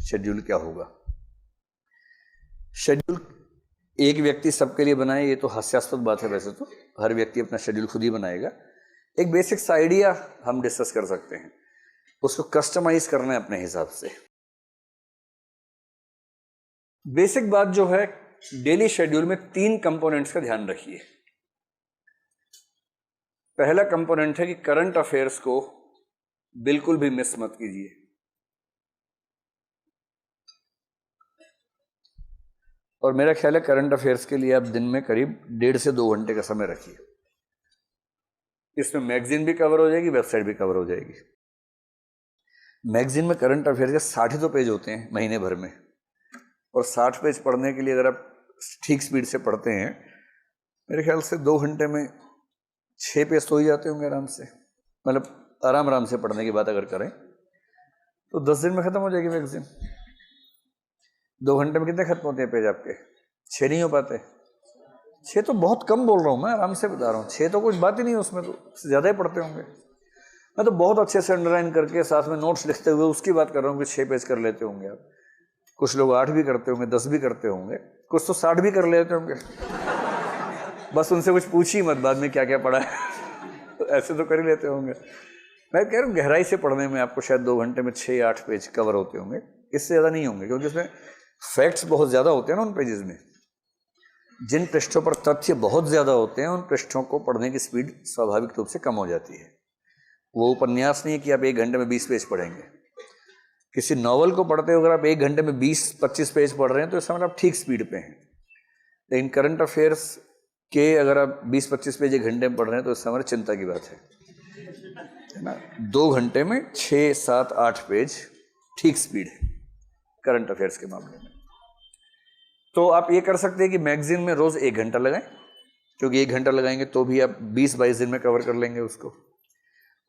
Schedule क्या होगा। Schedule एक व्यक्ति सबके लिए बनाए, ये तो हास्यास्पद बात है। वैसे तो हर व्यक्ति अपना शेड्यूल खुद ही बनाएगा। एक बेसिक्स आइडिया हम डिस्कस कर सकते हैं, उसको कस्टमाइज करना है अपने हिसाब से। बेसिक बात जो है, डेली शेड्यूल में 3 कंपोनेंट्स का ध्यान रखिए। पहला कंपोनेंट है कि करंट अफेयर्स को बिल्कुल भी मिस मत कीजिए। और मेरा ख्याल है करंट अफेयर्स के लिए आप दिन में करीब 1.5 से 2 घंटे का समय रखिए। इसमें मैगजीन भी कवर हो जाएगी, वेबसाइट भी कवर हो जाएगी। मैगजीन में करंट अफेयर्स के 60 पेज होते हैं महीने भर में, और 60 पेज पढ़ने के लिए अगर आप ठीक स्पीड से पढ़ते हैं, मेरे ख्याल से 2 घंटे में 6 पेज तो ही जाते होंगे आराम से। मतलब आराम से पढ़ने की बात अगर करें तो 10 दिन में खत्म हो जाएगी मैगजीन। 2 घंटे में कितने खत्म होते हैं पेज आपके? 6 नहीं हो पाते। 6 तो बहुत कम बोल रहा हूँ मैं, आराम से बता रहा हूँ। 6 तो कुछ बात ही नहीं है, उसमें तो ज़्यादा ही पढ़ते होंगे। मैं तो बहुत अच्छे से अंडरलाइन करके साथ में नोट्स लिखते हुए उसकी बात कर रहा हूँ कि 6 पेज कर लेते होंगे आप। कुछ लोग 8 भी करते होंगे, 10 भी करते होंगे, कुछ तो 60 भी कर लेते होंगे। बस उनसे कुछ पूछिए मत बाद में क्या क्या पढ़ा है। ऐसे तो कर ही लेते होंगे। मैं कह रहा हूँ गहराई से पढ़ने में आपको शायद 2 घंटे में 6-8 पेज कवर होते होंगे, इससे ज़्यादा नहीं होंगे, क्योंकि उसमें फैक्ट्स बहुत ज़्यादा होते हैं ना उन पेजेस में। जिन पृष्ठों पर तथ्य बहुत ज़्यादा होते हैं, उन पृष्ठों को पढ़ने की स्पीड स्वाभाविक रूप से कम हो जाती है। वो उपन्यास नहीं है कि आप 1 घंटे में 20 पेज पढ़ेंगे। किसी नॉवल को पढ़ते हो अगर आप 1 घंटे में 20-25 पेज पढ़ रहे हैं तो इस समय आप ठीक स्पीड पे हैं। लेकिन करंट अफेयर्स के अगर आप 20-25 पेज 1 घंटे में पढ़ रहे हैं तो इस समय चिंता की बात है ना। 2 घंटे में 6-7-8 पेज ठीक स्पीड है करंट अफेयर्स के मामले में। तो आप ये कर सकते हैं कि मैगजीन में रोज 1 घंटा लगाएं, क्योंकि 1 घंटा लगाएंगे तो भी आप 20-22 दिन में कवर कर लेंगे उसको।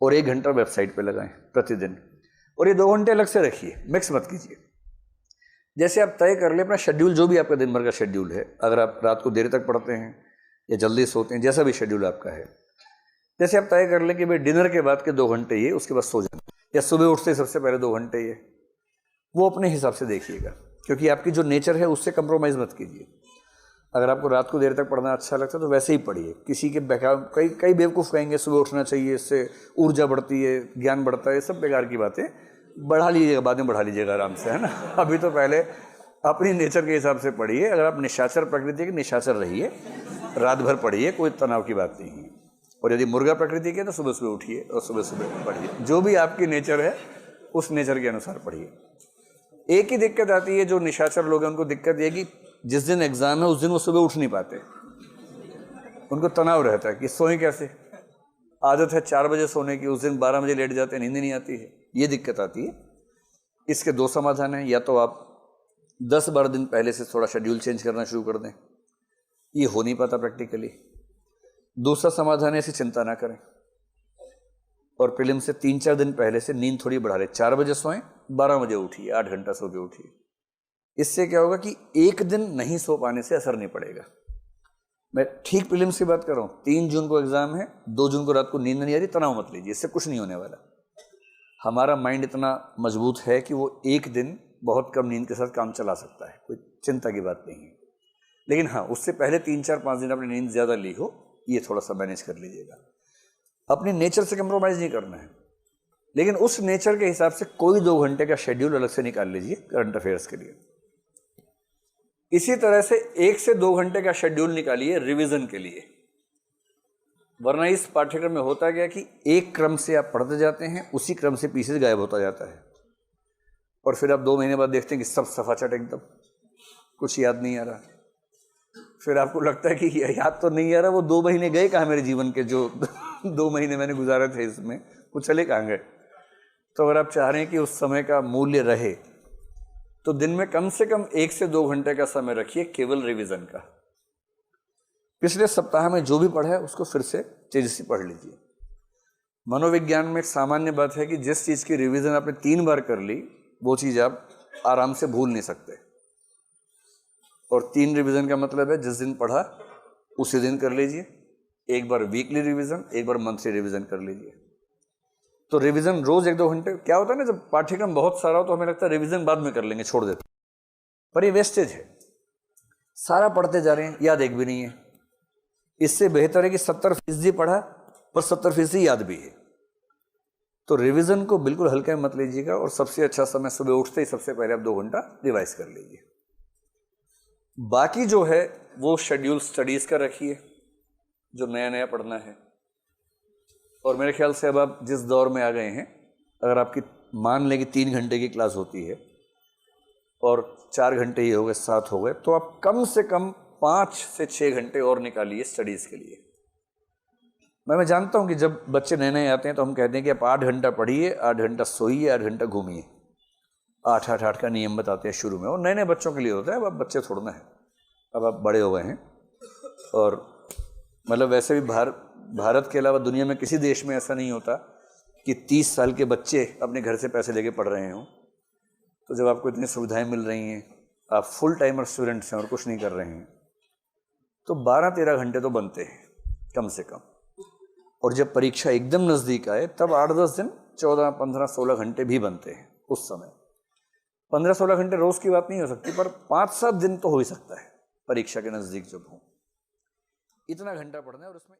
और 1 घंटा वेबसाइट पे लगाएं प्रतिदिन। और ये 2 घंटे अलग से रखिए, मिक्स मत कीजिए। जैसे आप तय कर ले अपना शेड्यूल, जो भी आपका दिन भर का शेड्यूल है। अगर आप रात को देर तक पढ़ते हैं या जल्दी सोते हैं, जैसा भी शेड्यूल आपका है, जैसे आप तय कर लें कि भाई डिनर के बाद के 2 घंटे ये, उसके बाद सो जाए, या सुबह उठते सबसे पहले 2 घंटे ये, वो अपने हिसाब से देखिएगा। क्योंकि आपकी जो नेचर है उससे कंप्रोमाइज़ मत कीजिए। अगर आपको रात को देर तक पढ़ना अच्छा लगता है तो वैसे ही पढ़िए। किसी के कई बेवकूफ़ कहेंगे सुबह उठना चाहिए, इससे ऊर्जा बढ़ती है, ज्ञान बढ़ता है, सब बेकार की बातें। बढ़ा लीजिएगा, बाद में बढ़ा लीजिएगा आराम से, है ना। अभी तो पहले अपनी नेचर के हिसाब से पढ़िए। अगर आप निशाचर प्रकृति के, निशाचर रहिए, रात भर पढ़िए, कोई तनाव की बात नहीं है। और यदि मुर्गा प्रकृति के तो सुबह सुबह उठिए और सुबह सुबह पढ़िए। जो भी आपकी नेचर है उस नेचर के अनुसार पढ़िए। एक ही दिक्कत आती है, जो निशाचर लोग हैं उनको दिक्कत ये कि जिस दिन एग्जाम है उस दिन वो सुबह उठ नहीं पाते। उनको तनाव रहता है कि सोएं कैसे। आदत है 4 बजे सोने की, उस दिन 12 बजे लेट जाते हैं, नींद नहीं आती है। ये दिक्कत आती है। इसके 2 समाधान हैं। या तो आप 10-12 दिन पहले से थोड़ा शेड्यूल चेंज करना शुरू कर दें, ये हो नहीं पाता प्रैक्टिकली। दूसरा समाधान है, ऐसी चिंता ना करें और प्रीलिम से 3-4 दिन पहले से नींद थोड़ी बढ़ा लें। 4 बजे सोएं, 12 बजे उठिए, 8 घंटा सो के उठिए। इससे क्या होगा कि एक दिन नहीं सो पाने से असर नहीं पड़ेगा। मैं ठीक प्रीलिम्स की बात कर रहा हूँ। 3 जून को एग्जाम है, 2 जून को रात को नींद नहीं आ रही, तनाव मत लीजिए, इससे कुछ नहीं होने वाला। हमारा माइंड इतना मजबूत है कि वो एक दिन बहुत कम नींद के साथ काम चला सकता है, कोई चिंता की बात नहीं है। लेकिन हाँ, उससे पहले 3-4-5 दिन अपनी नींद ज़्यादा ली हो, ये थोड़ा सा मैनेज कर लीजिएगा। अपने नेचर से कंप्रोमाइज़ नहीं करना है, लेकिन उस नेचर के हिसाब से कोई 2 घंटे का शेड्यूल अलग से निकाल लीजिए करंट अफेयर्स के लिए। इसी तरह से 1 से 2 घंटे का शेड्यूल निकालिए रिवीजन के लिए। वरना इस पाठ्यक्रम में होता क्या कि एक क्रम से आप पढ़ते जाते हैं, उसी क्रम से पीछे गायब होता जाता है, और फिर आप 2 महीने बाद देखते हैं कि सब सफाचट एकदम, कुछ याद नहीं आ रहा। फिर आपको लगता है कि याद तो नहीं आ रहा, वो 2 महीने गए कहाँ मेरे जीवन के, जो 2 महीने मैंने गुजारे थे इसमें, वो चले कहाँ गए। तो अगर आप चाह रहे हैं कि उस समय का मूल्य रहे तो दिन में कम से कम 1 से 2 घंटे का समय रखिए केवल रिवीजन का। पिछले सप्ताह में जो भी पढ़ा है उसको फिर से तेजी से पढ़ लीजिए। मनोविज्ञान में एक सामान्य बात है कि जिस चीज़ की रिवीजन आपने 3 बार कर ली, वो चीज़ आप आराम से भूल नहीं सकते। और 3 रिवीजन का मतलब है जिस दिन पढ़ा उसी दिन कर लीजिए। एक बार वीकली रिवीजन, एक बार मंथली रिवीजन कर लीजिए। तो रिवीजन रोज 1-2 घंटे। क्या होता है ना, जब पाठ्यक्रम बहुत सारा हो तो हमें लगता है रिवीजन बाद में कर लेंगे, छोड़ देते, पर ये वेस्टेज है। सारा पढ़ते जा रहे हैं, याद एक भी नहीं है। इससे बेहतर है कि 70% पढ़ा पर 70% याद भी है। तो रिवीजन को बिल्कुल हल्का में मत लीजिएगा, और सबसे अच्छा समय सुबह उठते ही सबसे पहले आप 2 घंटा रिवाइज कर लीजिए। बाकी जो है वो शेड्यूल स्टडीज का रखिए, जो नया नया पढ़ना है। और मेरे ख्याल से अब आप जिस दौर में आ गए हैं, अगर आपकी मान लें कि 3 घंटे की क्लास होती है और 4 घंटे ही हो गए, 7 हो गए, तो आप कम से कम 5 से 6 घंटे और निकालिए स्टडीज के लिए। मैं जानता हूं कि जब बच्चे नए नए आते हैं तो हम कहते हैं कि आप 8 घंटा पढ़िए, 8 घंटा सोइए, 8 घंटा घूमिए। 8-8-8 का नियम बताते हैं शुरू में, और नए नए बच्चों के लिए होता है। अब आप बच्चे छोड़ना है, अब आप बड़े हो गए हैं। और मतलब वैसे भी भारत के अलावा दुनिया में किसी देश में ऐसा नहीं होता कि 30 साल के बच्चे अपने घर से पैसे लेके पढ़ रहे हों। तो जब आपको इतनी सुविधाएं मिल रही हैं, आप फुल टाइमर स्टूडेंट्स हैं और कुछ नहीं कर रहे हैं, तो 12-13 घंटे तो बनते हैं कम से कम। और जब परीक्षा एकदम नज़दीक आए तब 8-10 दिन 14-15-16 घंटे भी बनते हैं। उस समय 15-16 घंटे रोज की बात नहीं हो सकती, पर 5-7 दिन तो हो ही सकता है परीक्षा के नज़दीक जब हो। इतना घंटा पढ़ना है और उसमें